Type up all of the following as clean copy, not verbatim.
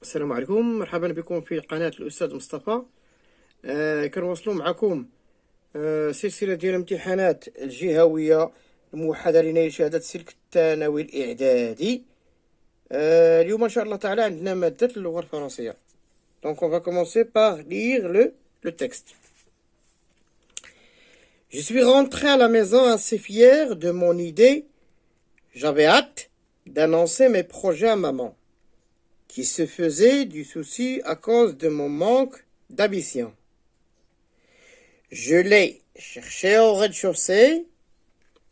السلام عليكم، مرحبا بكم في قناة الأستاذ مصطفى. كنواصلوا معكم سلسلة ديال امتحانات الجهوية الموحدة لنيل شهادة السلك الثانوي الإعدادي. اليوم إن شاء الله تعالى عندنا مادة اللغة الفرنسية. Donc on va commencer par lire le texte. Je suis rentré à la maison assez fier de mon idée. J'avais hâte d'annoncer mes projets à maman, qui se faisait du souci à cause de mon manque d'ambition. Je l'ai cherché au rez-de-chaussée.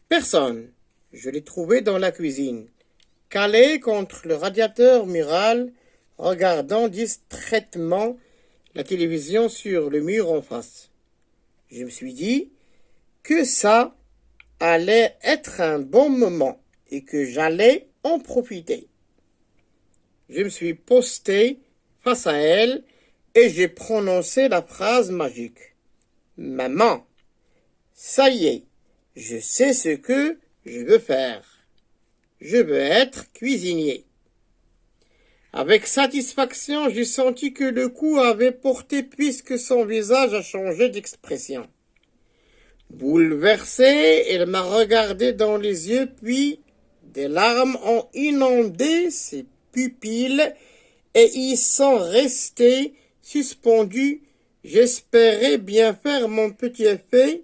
Personne. Je l'ai trouvé dans la cuisine, calé contre le radiateur mural, regardant distraitement la télévision sur le mur en face. Je me suis dit que ça allait être un bon moment et que j'allais en profiter. Je me suis posté face à elle et j'ai prononcé la phrase magique. Maman, ça y est, je sais ce que je veux faire. Je veux être cuisinier. Avec satisfaction, j'ai senti que le coup avait porté puisque son visage a changé d'expression. Bouleversée, elle m'a regardé dans les yeux, puis des larmes ont inondé ses pupilles et y sont restées suspendues. J'espérais bien faire mon petit effet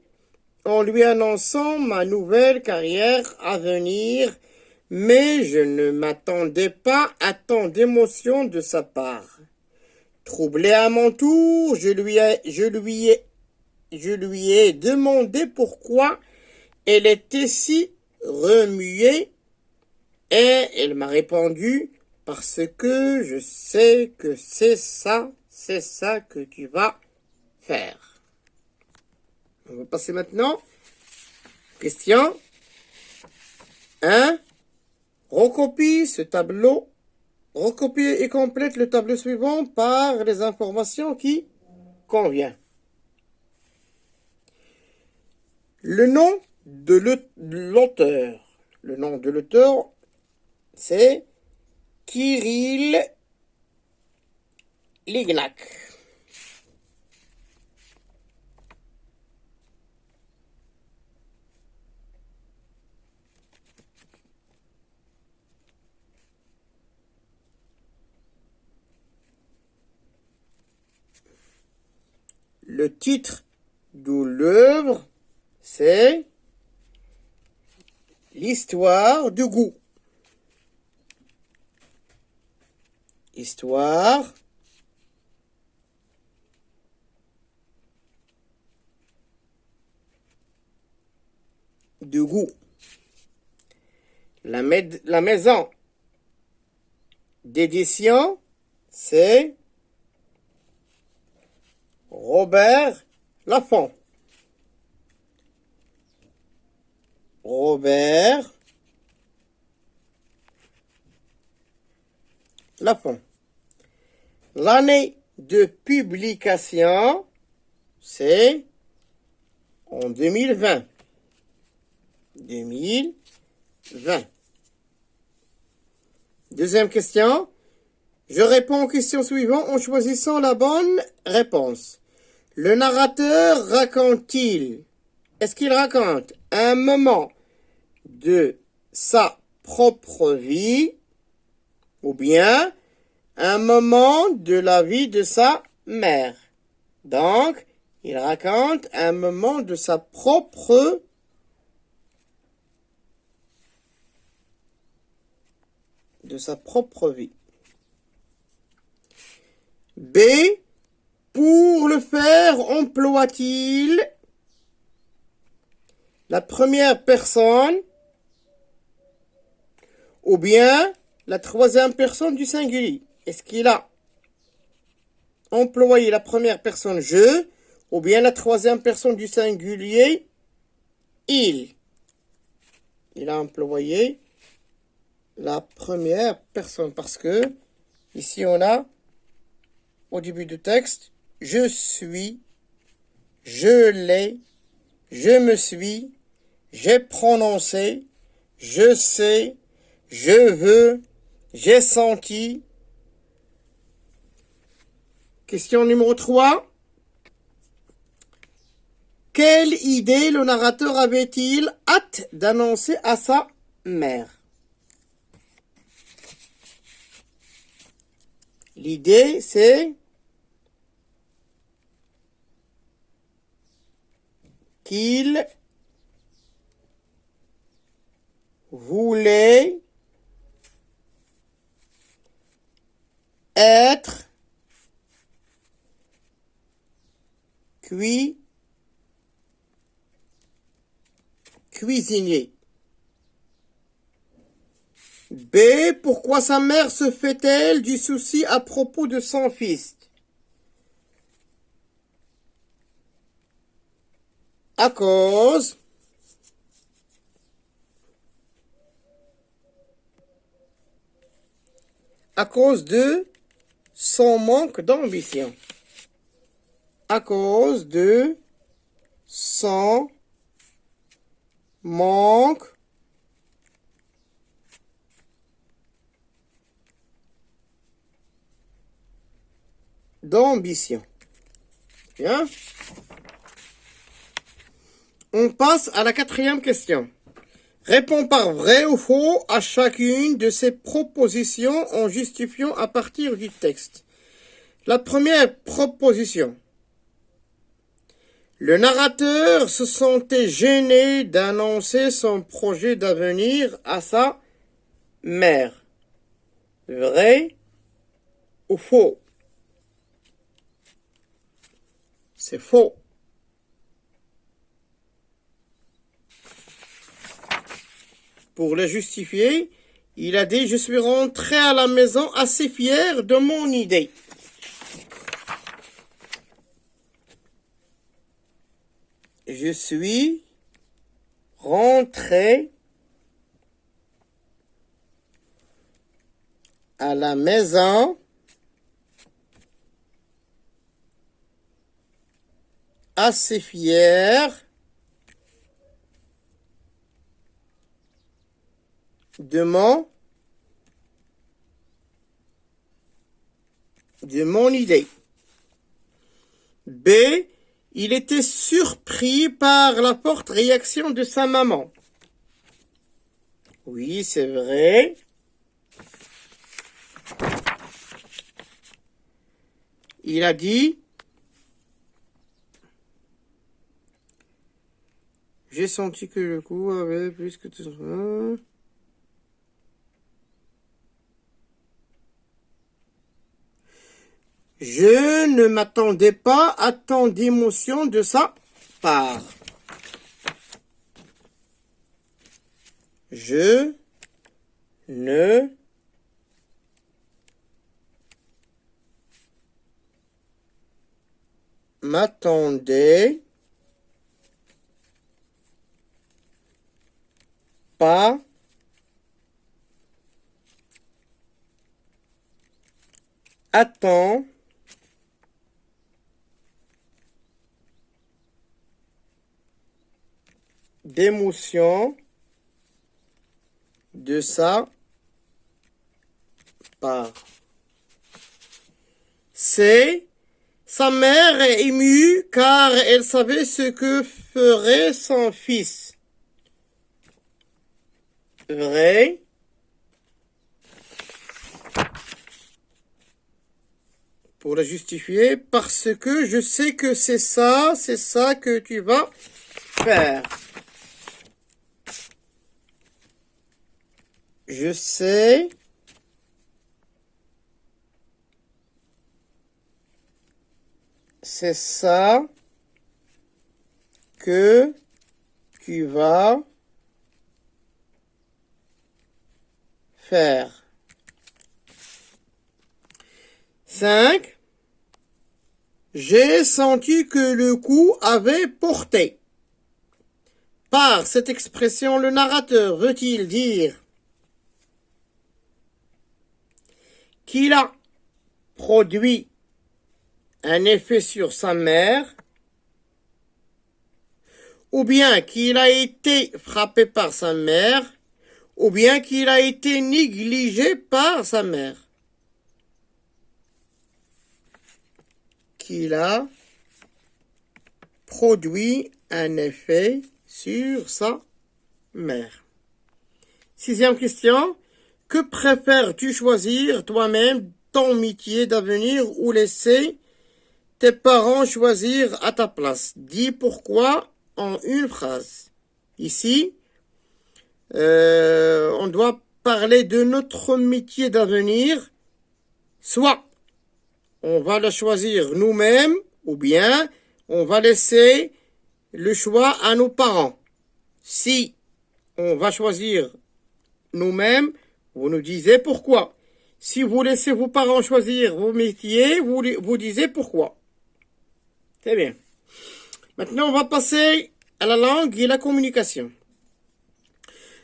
en lui annonçant ma nouvelle carrière à venir, mais je ne m'attendais pas à tant d'émotion de sa part. Troublé à mon tour, je lui ai demandé pourquoi elle était si remuée et elle m'a répondu « Parce que je sais que c'est ça que tu vas faire. » On va passer maintenant. Question 1. Recopie ce tableau. Recopie et complète le tableau suivant par les informations qui conviennent. Le nom de l'auteur. Le nom de l'auteur, c'est Kirill Lignac. Le titre de l'œuvre, c'est L'histoire du goût. Histoire du goût. La maison d'édition, c'est Robert Laffont. Robert Laffont. L'année de publication, c'est en 2020. 2020. Deuxième question. Je réponds aux questions suivantes en choisissant la bonne réponse. Le narrateur raconte-t-il? Est-ce qu'il raconte un moment de sa propre vie ou bien un moment de la vie de sa mère? Donc, il raconte un moment de sa propre vie. B. Pour le faire, emploie-t-il la première personne ou bien la troisième personne du singulier? Est-ce qu'il a employé la première personne je ou bien la troisième personne du singulier il? Il a employé la première personne parce que ici on a au début du texte je suis, je l'ai, je me suis, j'ai prononcé, je sais, je veux, j'ai senti, Question numéro 3. Quelle idée le narrateur avait-il hâte d'annoncer à sa mère? L'idée, c'est qu'il voulait être cuisinier. B. Pourquoi sa mère se fait-elle du souci à propos de son fils? À cause de son manque d'ambition. À cause de son manque d'ambition. Bien. On passe à la 4e question. Réponds par vrai ou faux à chacune de ces propositions en justifiant à partir du texte. La première proposition. Le narrateur se sentait gêné d'annoncer son projet d'avenir à sa mère. Vrai ou faux? C'est faux. Pour le justifier, il a dit « Je suis rentré à la maison assez fier de mon idée ». Je suis rentré à la maison assez fier de mon idée. B. Il était surpris par la forte réaction de sa maman. Oui, c'est vrai. Il a dit « J'ai senti que le coup avait plus que tout ça. » Je ne m'attendais pas à tant d'émotion de sa part. Je ne m'attendais pas à tant d'émotion de sa part. C'est sa mère est émue car elle savait ce que ferait son fils. Vrai. Pour la justifier, parce que je sais que c'est ça que tu vas faire. Je sais c'est ça que tu vas faire. 5. J'ai senti que le coup avait porté. Par cette expression, le narrateur veut-il dire qu'il a produit un effet sur sa mère, ou bien qu'il a été frappé par sa mère, ou bien qu'il a été négligé par sa mère. qu'il a produit un effet sur sa mère. Sixième question. Que préfères-tu choisir toi-même, ton métier d'avenir ou laisser tes parents choisir à ta place? Dis pourquoi en une phrase. Ici, on doit parler de notre métier d'avenir. Soit on va le choisir nous-mêmes ou bien on va laisser le choix à nos parents. Si on va choisir nous-mêmes, vous nous disiez pourquoi. Si vous laissez vos parents choisir vos métiers, vous disiez pourquoi. C'est bien. Maintenant, on va passer à la langue et la communication.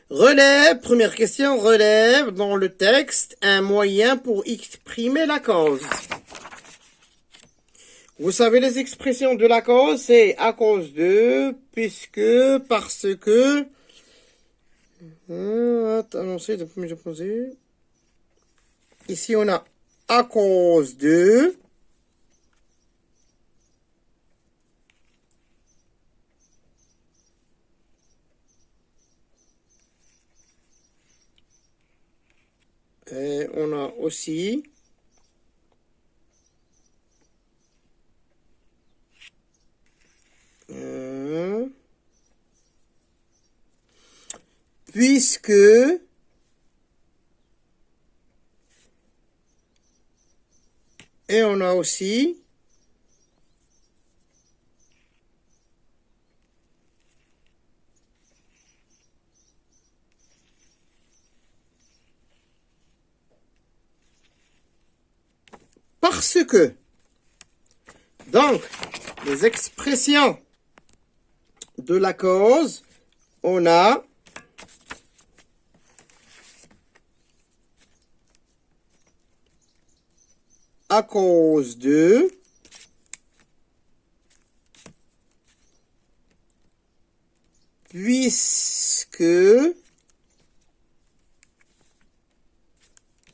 Relève, première question, relève dans le texte un moyen pour exprimer la cause. Vous savez les expressions de la cause, c'est à cause de, puisque, parce que. Annoncé, j'ai posé. Ici, on a à cause de. Et on a aussi puisque et on a aussi parce que. Donc, les expressions de la cause, on a à cause de, puisque,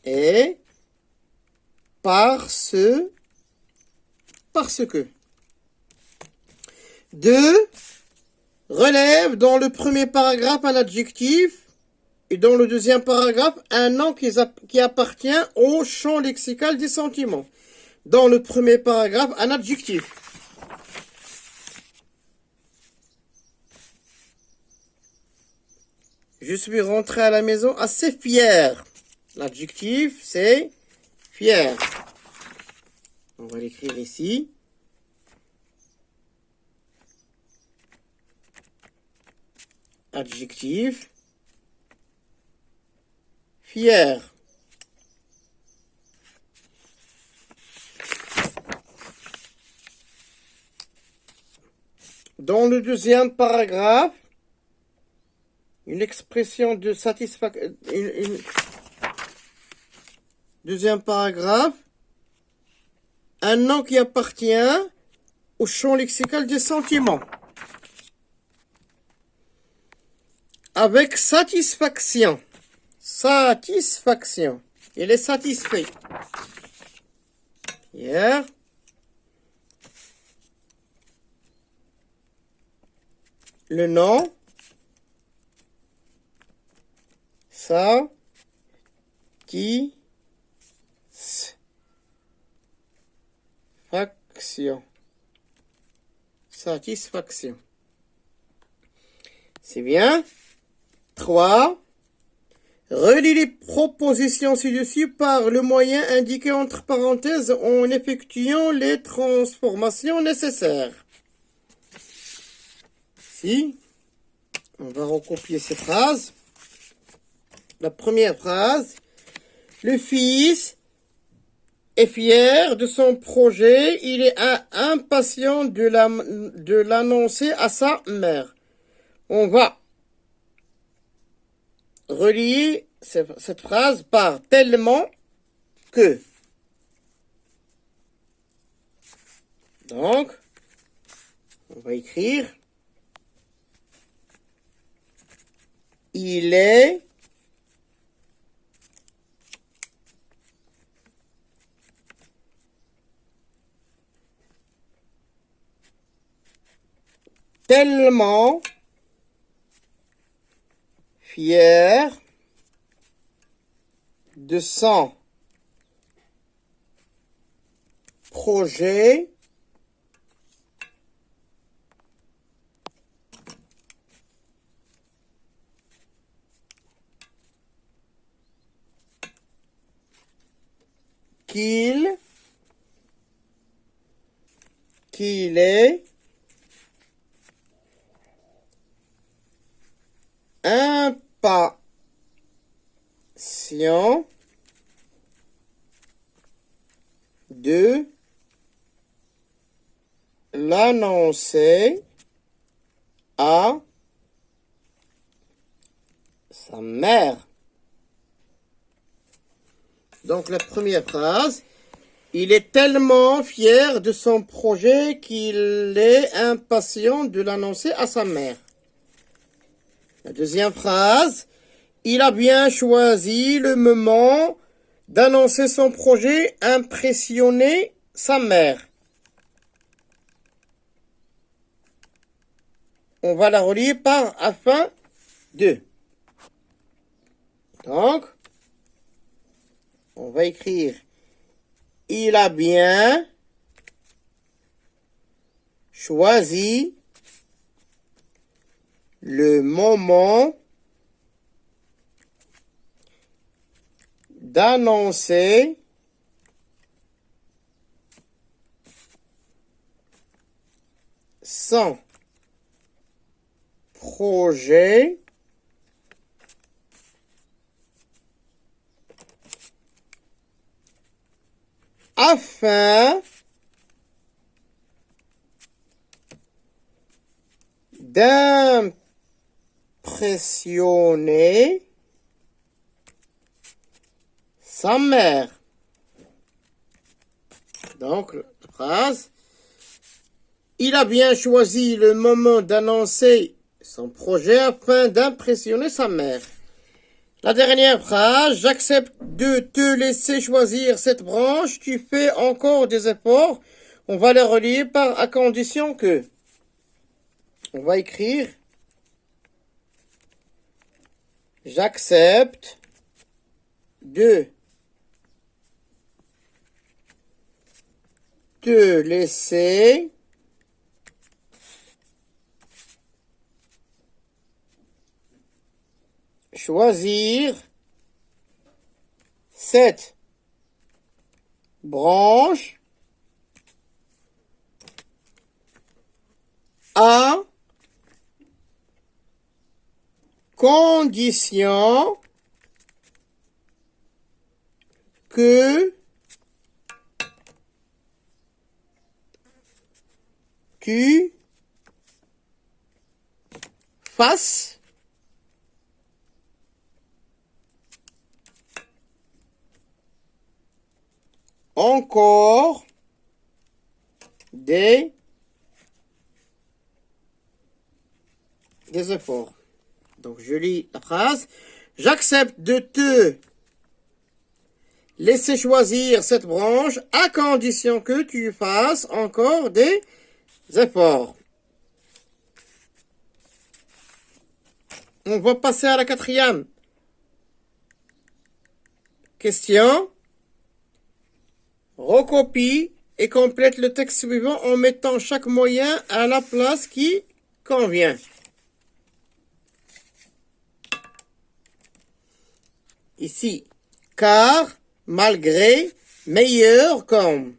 et parce que. Deux, relève dans le premier paragraphe un adjectif et dans le deuxième paragraphe un nom qui appartient au champ lexical des sentiments. Dans le premier paragraphe, un adjectif. Je suis rentré à la maison assez fier. L'adjectif, c'est fier. On va l'écrire ici. Adjectif. Fier. Dans le deuxième paragraphe, une expression de satisfaction. Deuxième paragraphe, un nom qui appartient au champ lexical des sentiments. Avec satisfaction. Satisfaction. Il est satisfait. Hier. Le nom. Satisfaction. Satisfaction. C'est bien. 3. Relie les propositions ci-dessus par le moyen indiqué entre parenthèses en effectuant les transformations nécessaires. Ici, on va recopier ces phrases. La première phrase. Le fils est fier de son projet. Il est impatient de l'annoncer à sa mère. On va relier cette phrase par tellement que. Donc, on va écrire il est tellement fier de son projet qu'il est impatient de l'annoncer à sa mère. Donc la première phrase, il est tellement fier de son projet qu'il est impatient de l'annoncer à sa mère. La deuxième phrase, il a bien choisi le moment d'annoncer son projet, impressionner sa mère. On va la relier par afin de. Donc, on va écrire il a bien choisi le moment d'annoncer son projet afin d'impressionner sa mère. Donc, la phrase, il a bien choisi le moment d'annoncer son projet afin d'impressionner sa mère. La dernière phrase, j'accepte de te laisser choisir cette branche, tu fais encore des efforts. On va les relier par à condition que. On va écrire j'accepte de te laisser choisir cette branche à condition que tu fasses encore des efforts. Donc, je lis la phrase. J'accepte de te laisser choisir cette branche à condition que tu fasses encore des efforts. On va passer à la quatrième question. Recopie et complète le texte suivant en mettant chaque moyen à la place qui convient. Ici, car, malgré, meilleur, comme.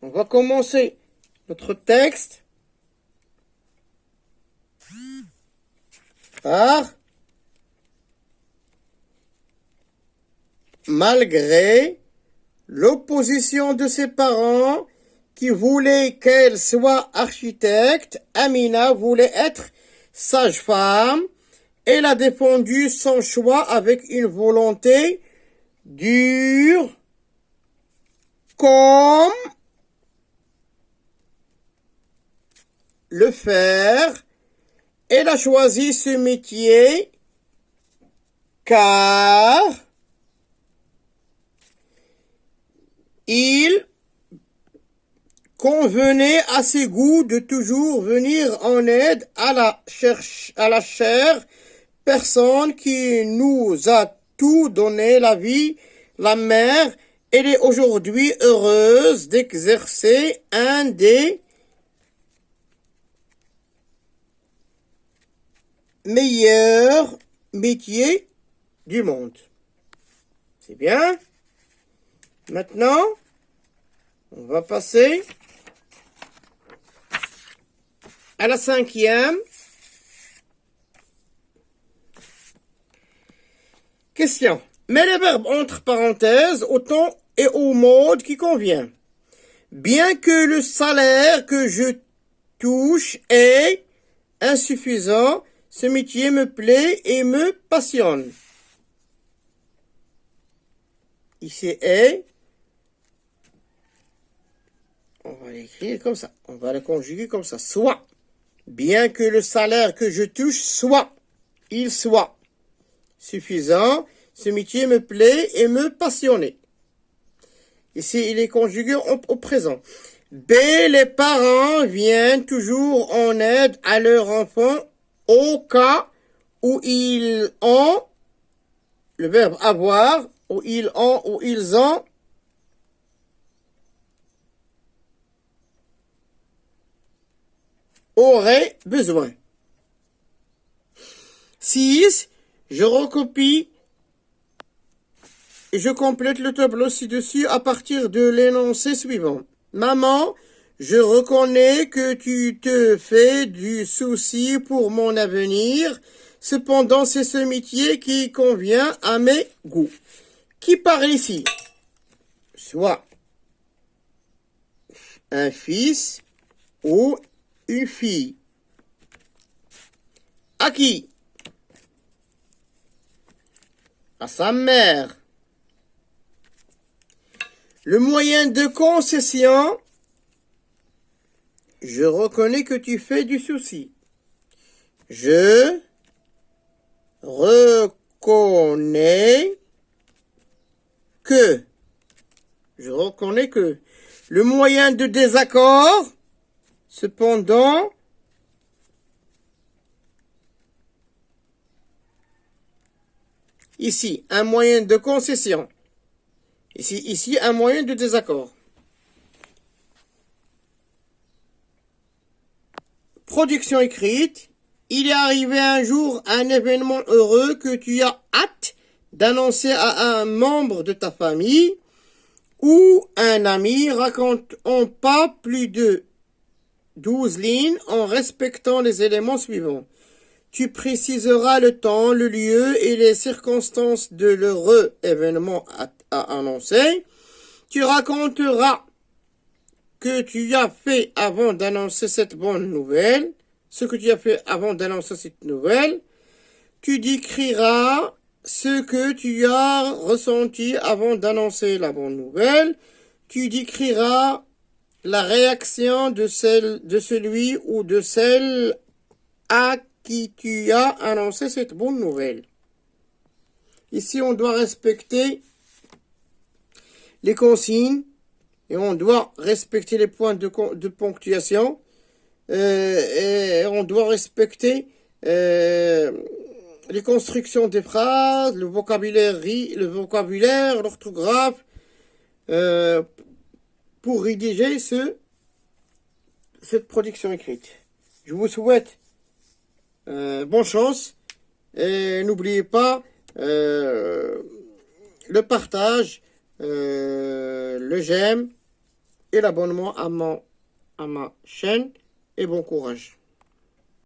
On va commencer notre texte par malgré l'opposition de ses parents qui voulaient qu'elle soit architecte, Amina voulait être sage-femme. Elle a défendu son choix avec une volonté dure comme le fer. Elle a choisi ce métier car il Convenez à ses goûts de toujours venir en aide à la chère personne qui nous a tout donné, la vie, la mère. Elle est aujourd'hui heureuse d'exercer un des meilleurs métiers du monde. C'est bien. Maintenant, on va passer à la 5e question. Mets les verbes entre parenthèses au temps et au mode qui convient. Bien que le salaire que je touche est insuffisant, ce métier me plaît et me passionne. Ici est, on va l'écrire comme ça, on va le conjuguer comme ça, soit. Bien que le salaire que je touche soit, il soit suffisant, ce métier me plaît et me passionne. Ici, il est conjugué au présent. B, les parents viennent toujours en aide à leurs enfants au cas où ils ont, le verbe avoir, où ils ont auraient besoin. 6, je recopie et je complète le tableau ci-dessus à partir de l'énoncé suivant. Maman, je reconnais que tu te fais du souci pour mon avenir. Cependant, c'est ce métier qui convient à mes goûts. Qui parle ici? Soit un fils ou une fille. À qui? À sa mère. Le moyen de concession, je reconnais que tu fais du souci. Je reconnais que. Je reconnais que. Le moyen de désaccord, cependant, ici, un moyen de concession. Ici, un moyen de désaccord. Production écrite. Il est arrivé un jour un événement heureux que tu as hâte d'annoncer à un membre de ta famille ou un ami. Raconte en pas plus de 12 lignes en respectant les éléments suivants. Tu préciseras le temps, le lieu et les circonstances de l'heureux événement à annoncer. Tu raconteras que tu as fait avant d'annoncer cette bonne nouvelle, ce que tu as fait avant d'annoncer cette nouvelle. Tu décriras ce que tu as ressenti avant d'annoncer la bonne nouvelle. Tu décriras la réaction de celui ou de celle à qui tu as annoncé cette bonne nouvelle. Ici, on doit respecter les consignes et on doit respecter les points de ponctuation et on doit respecter les constructions des phrases, le vocabulaire, l'orthographe pour rédiger cette production écrite. Je vous souhaite bonne chance et n'oubliez pas le partage, le j'aime et l'abonnement à ma chaîne et bon courage.